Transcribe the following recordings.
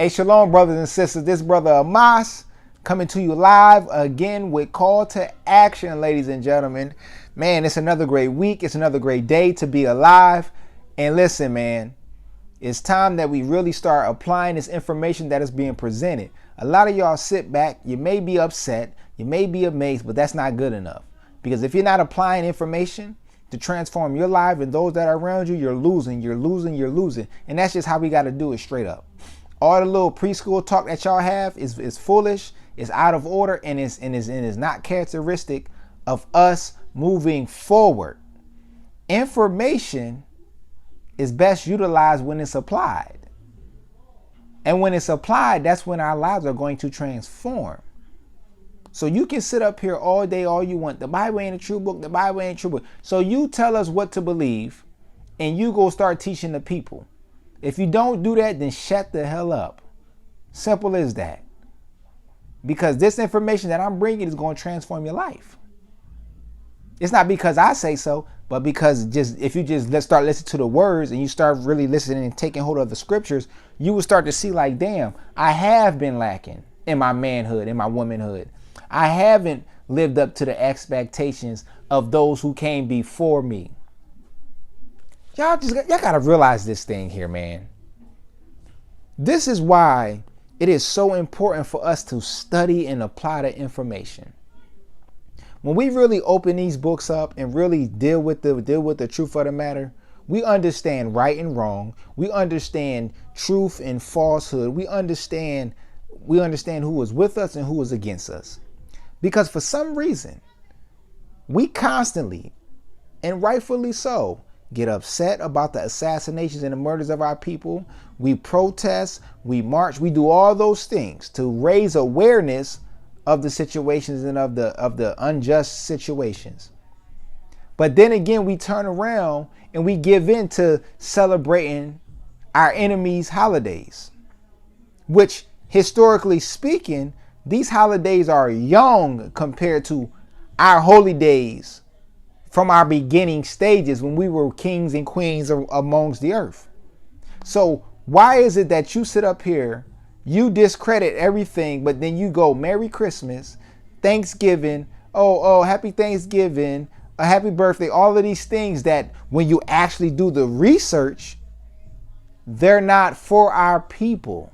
Hey, shalom, brothers and sisters. This brother Amas coming to you live again with call to action, ladies and gentlemen. Man, it's another great week. It's another great day to be alive. And listen, man, it's time that we really start applying this information that is being presented. A lot of y'all sit back. You may be upset. You may be amazed, but that's not good enough. Because if you're not applying information to transform your life and those that are around you, you're losing. And that's just how we got to do it straight up. All the little preschool talk that y'all have is foolish, is out of order, and is not characteristic of us moving forward. Information is best utilized when it's applied. And when it's applied, that's when our lives are going to transform. So you can sit up here all day, all you want. The Bible ain't a true book. The Bible ain't a true book. So you tell us what to believe, and you go start teaching the people. If you don't do that, then shut the hell up. Simple as that. Because this information that I'm bringing is going to transform your life. It's not because I say so, but because if you let's start listening to the words and you start really listening and taking hold of the scriptures, you will start to see like, damn, I have been lacking in my manhood, in my womanhood. I haven't lived up to the expectations of those who came before me. Y'all gotta realize this thing here, man. This is why it is so important for us to study and apply the information. When we really open these books up and really deal with the truth of the matter, we understand right and wrong. We understand truth and falsehood. We understand who is with us and who is against us. Because for some reason, we constantly, and rightfully so, get upset about the assassinations and the murders of our people. We protest, we march, we do all those things to raise awareness of the situations and of the unjust situations. But then again, we turn around and we give in to celebrating our enemies' holidays, which historically speaking, these holidays are young compared to our holy days from our beginning stages when we were kings and queens amongst the earth. So why is it that you sit up here, you discredit everything, but then you go Merry Christmas, Thanksgiving, happy Thanksgiving, a happy birthday, all of these things that when you actually do the research, they're not for our people.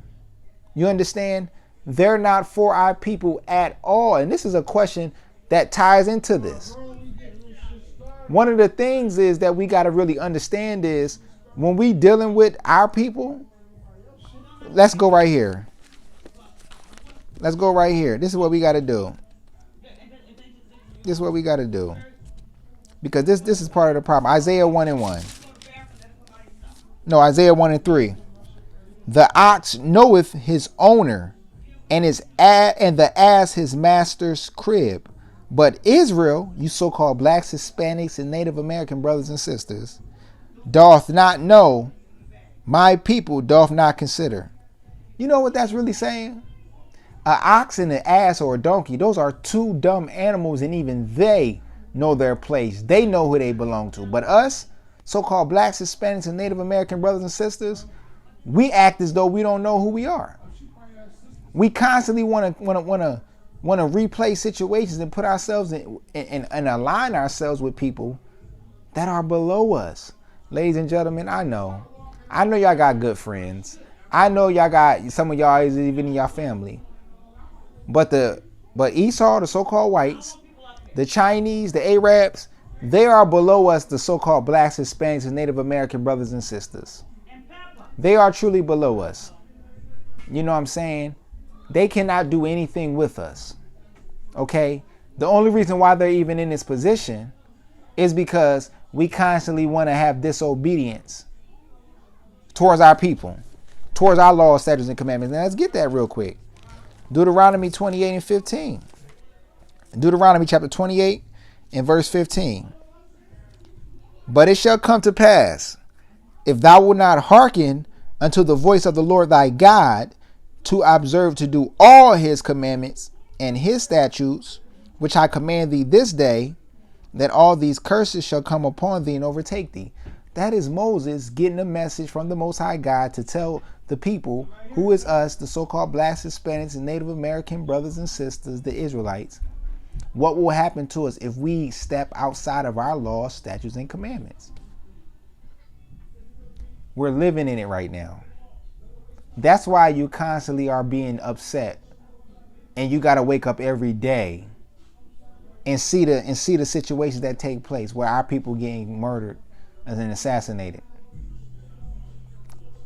You understand? They're not for our people at all. And this is a question that ties into this. One of the things is that we got to really understand is when we dealing with our people, let's go right here. Let's go right here. This is what we got to do. This is what we got to do. Because this is part of the problem. Isaiah 1:1. No, Isaiah 1:3. The ox knoweth his owner, and the ass his master's crib. But Israel, you so-called blacks, Hispanics, and Native American brothers and sisters, doth not know, my people doth not consider. You know what that's really saying? An ox and an ass or a donkey, those are two dumb animals, and even they know their place. They know who they belong to. But us, so-called blacks, Hispanics, and Native American brothers and sisters, we act as though we don't know who we are. We constantly want to replay situations and put ourselves in and align ourselves with people that are below us. Ladies and gentlemen, I know y'all got good friends. I know y'all got some of y'all is even in your family. But Esau, the so-called whites, the Chinese, the Arabs, they are below us, the so-called blacks, Hispanics, and Native American brothers and sisters. They are truly below us. You know what I'm saying? They cannot do anything with us. Okay? The only reason why they're even in this position is because we constantly want to have disobedience towards our people, towards our laws, statutes, and commandments. Now let's get that real quick. Deuteronomy 28:15. Deuteronomy chapter 28 and verse 15. But it shall come to pass, if thou wilt not hearken unto the voice of the Lord thy God, to observe to do all his commandments and his statutes, which I command thee this day, that all these curses shall come upon thee and overtake thee. That is Moses getting a message from the Most High God to tell the people, who is us, the so-called Blacks, Hispanics, and Native American brothers and sisters, the Israelites, what will happen to us if we step outside of our laws, statutes, and commandments? We're living in it right now. That's why you constantly are being upset, and you got to wake up every day and see the situations that take place where our people getting murdered and assassinated,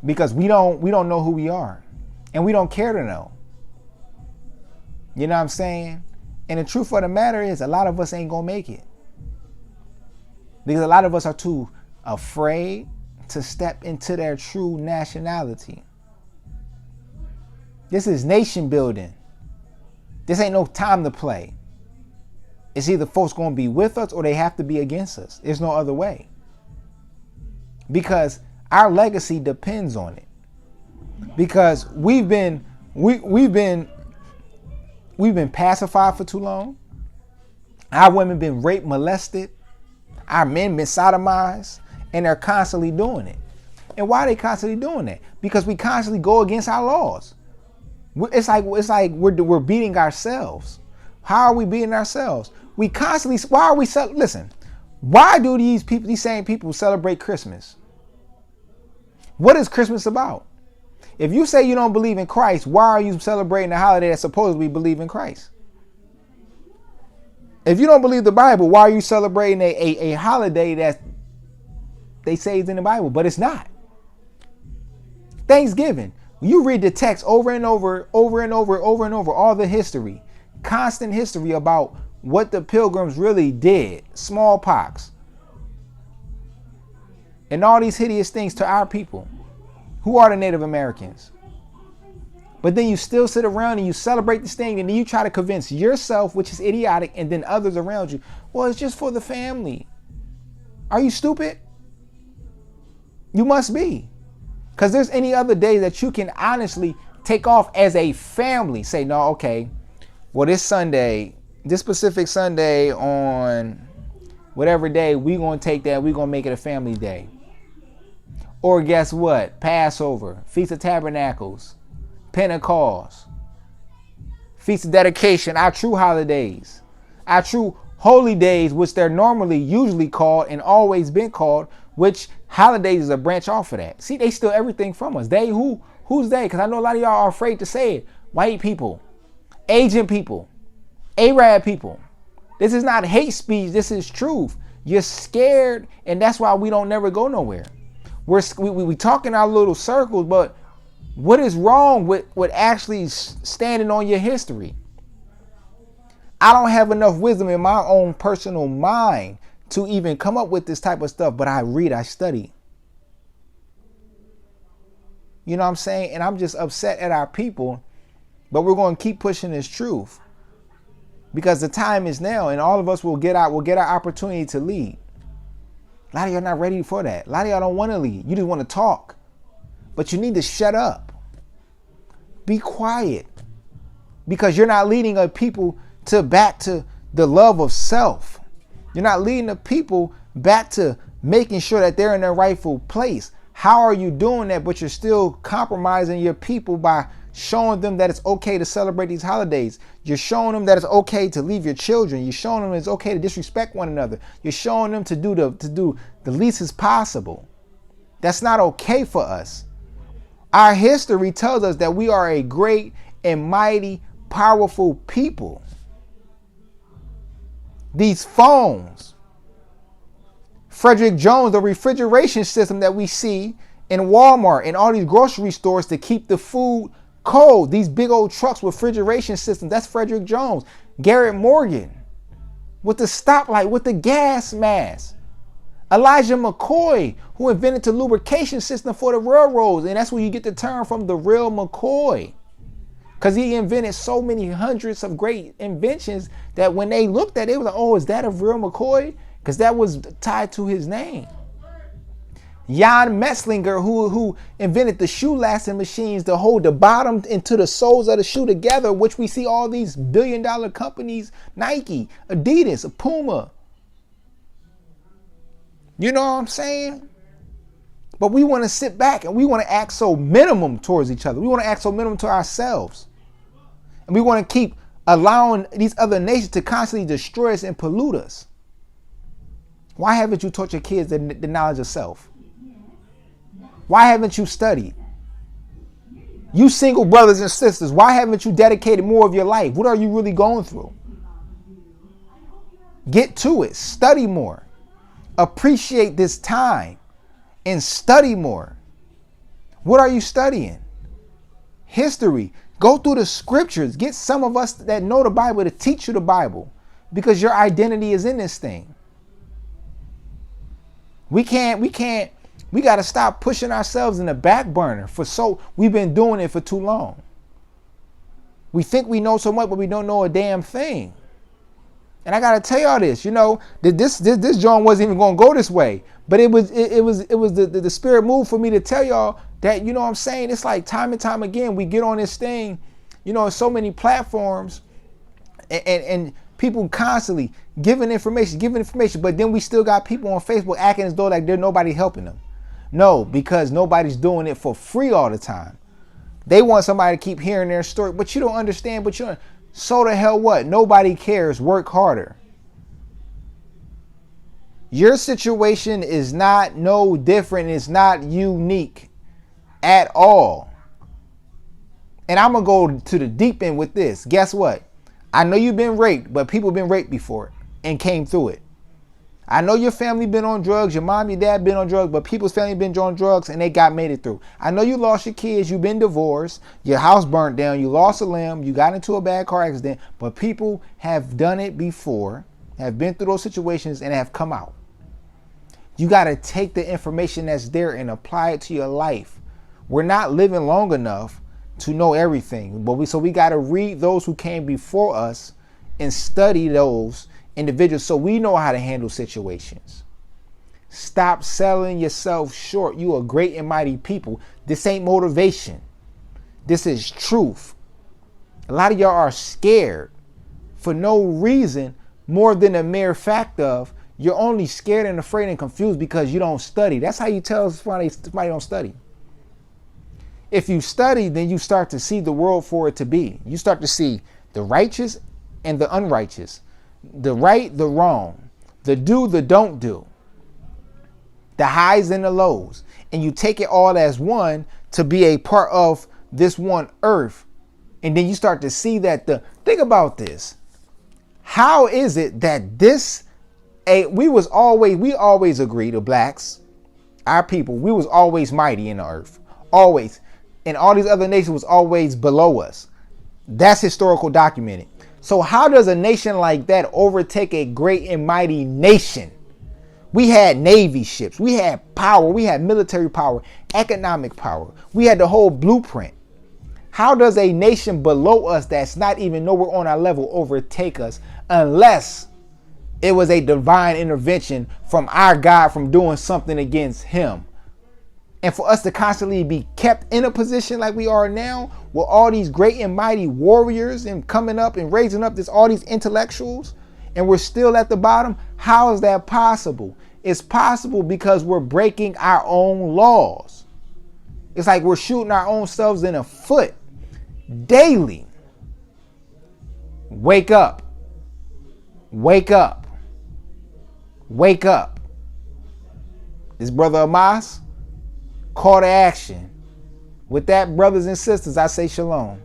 because we don't know who we are, and we don't care to know. You know what I'm saying? And the truth of the matter is, a lot of us ain't gonna make it, because a lot of us are too afraid to step into their true nationality. This is nation building. This ain't no time to play. It's either folks gonna be with us or they have to be against us. There's no other way, because our legacy depends on it. Because we've been pacified for too long. Our women been raped, molested. Our men been sodomized, and they're constantly doing it. And why are they constantly doing that? Because we constantly go against our laws. It's like we're beating ourselves. How are we beating ourselves? We constantly. Why are we? Listen. Why do these same people celebrate Christmas? What is Christmas about? If you say you don't believe in Christ, why are you celebrating a holiday that supposedly believe in Christ? If you don't believe the Bible, why are you celebrating a holiday that they say is in the Bible, but it's not? Thanksgiving. You read the text over and over, all the history, constant history about what the Pilgrims really did, smallpox, and all these hideous things to our people, who are the Native Americans. But then you still sit around and you celebrate this thing, and then you try to convince yourself, which is idiotic, and then others around you, well, it's just for the family. Are you stupid? You must be. Because there's any other day that you can honestly take off as a family. Say, no, okay, well, this Sunday, this specific Sunday on whatever day, we're going to take that, we're going to make it a family day. Or guess what? Passover, Feast of Tabernacles, Pentecost, Feast of Dedication, our true holidays, our true holy days, which they're usually called and always been called, which holidays is a branch off of that. See, they steal everything from us. They, who's they? Because I know a lot of y'all are afraid to say it. White people, Asian people, Arab people. This is not hate speech. This is truth. You're scared, and that's why we don't never go nowhere. We talk in our little circles, but what is wrong with actually standing on your history? I don't have enough wisdom in my own personal mind to even come up with this type of stuff, but I read, I study. You know what I'm saying? And I'm just upset at our people, but we're going to keep pushing this truth, because the time is now, and all of us will get our opportunity to lead. A lot of y'all not ready for that. A lot of y'all don't want to lead. You just want to talk. But you need to shut up. Be quiet. Because you're not leading a people back to the love of self. You're not leading the people back to making sure that they're in their rightful place. How are you doing that, but you're still compromising your people by showing them that it's okay to celebrate these holidays? You're showing them that it's okay to leave your children. You're showing them it's okay to disrespect one another. You're showing them to do the least as possible. That's not okay for us. Our history tells us that we are a great and mighty, powerful people. These phones, Frederick Jones, the refrigeration system that we see in Walmart and all these grocery stores to keep the food cold. These big old trucks with refrigeration systems. That's Frederick Jones. Garrett Morgan with the stoplight, with the gas mask. Elijah McCoy, who invented the lubrication system for the railroads. And that's where you get the term from, the real McCoy. Because he invented so many hundreds of great inventions that when they looked at it, they were like, oh, is that a real McCoy? Because that was tied to his name. Jan Metzlinger, who invented the shoe lasting machines to hold the bottom into the soles of the shoe together, which we see all these billion-dollar companies, Nike, Adidas, Puma. You know what I'm saying? But we want to sit back and we want to act so minimum towards each other. We want to act so minimum to ourselves. And we want to keep allowing these other nations to constantly destroy us and pollute us. Why haven't you taught your kids the knowledge of self? Why haven't you studied? You single brothers and sisters, why haven't you dedicated more of your life? What are you really going through? Get to it. Study more. Appreciate this time and study more. What are you studying? History. Go through the scriptures. Get some of us that know the Bible to teach you the Bible, because your identity is in this thing. We got to stop pushing ourselves in the back burner we've been doing it for too long. We think we know so much, but we don't know a damn thing. And I got to tell y'all this, that this John wasn't even going to go this way, but it was the spirit move for me to tell y'all that, what I'm saying, it's like time and time again, we get on this thing, so many platforms and people constantly giving information, but then we still got people on Facebook acting as though like there's nobody helping them. No, because nobody's doing it for free all the time. They want somebody to keep hearing their story, but you don't understand, so the hell what? Nobody cares. Work harder. Your situation is not no different. It's not unique at all. And I'm going to go to the deep end with this. Guess what? I know you've been raped, but people have been raped before and came through it. I know your family been on drugs, your mom, your dad been on drugs, but people's family been on drugs and they made it through. I know you lost your kids, you've been divorced, your house burnt down, you lost a limb, you got into a bad car accident, but people have done it before, have been through those situations and have come out. You got to take the information that's there and apply it to your life. We're not living long enough to know everything, so we got to read those who came before us and study those individuals so we know how to handle situations. Stop selling yourself short. You are great and mighty people. This ain't motivation. This is truth. A lot of y'all are scared for no reason more than a mere fact of you're only scared and afraid and confused because you don't study. That's how you tell somebody don't study. If you study, then you start to see the world for it to be. You start to see the righteous and the unrighteous, the right, the wrong, the do, the don't do, the highs and the lows. And you take it all as one to be a part of this one earth. And then you start to see that think about this. How is it that we always agree, the blacks, our people, we was always mighty in the earth, always. And all these other nations was always below us. That's historical documented. So how does a nation like that overtake a great and mighty nation? We had Navy ships. We had power. We had military power, economic power. We had the whole blueprint. How does a nation below us that's not even nowhere on our level overtake us unless it was a divine intervention from our God from doing something against him? And for us to constantly be kept in a position like we are now, with all these great and mighty warriors and coming up and raising up all these intellectuals, and we're still at the bottom, how is that possible? It's possible because we're breaking our own laws. It's like we're shooting our own selves in the foot daily. Wake up. Wake up. Wake up. This brother Amas, call to action. With that, brothers and sisters, I say shalom.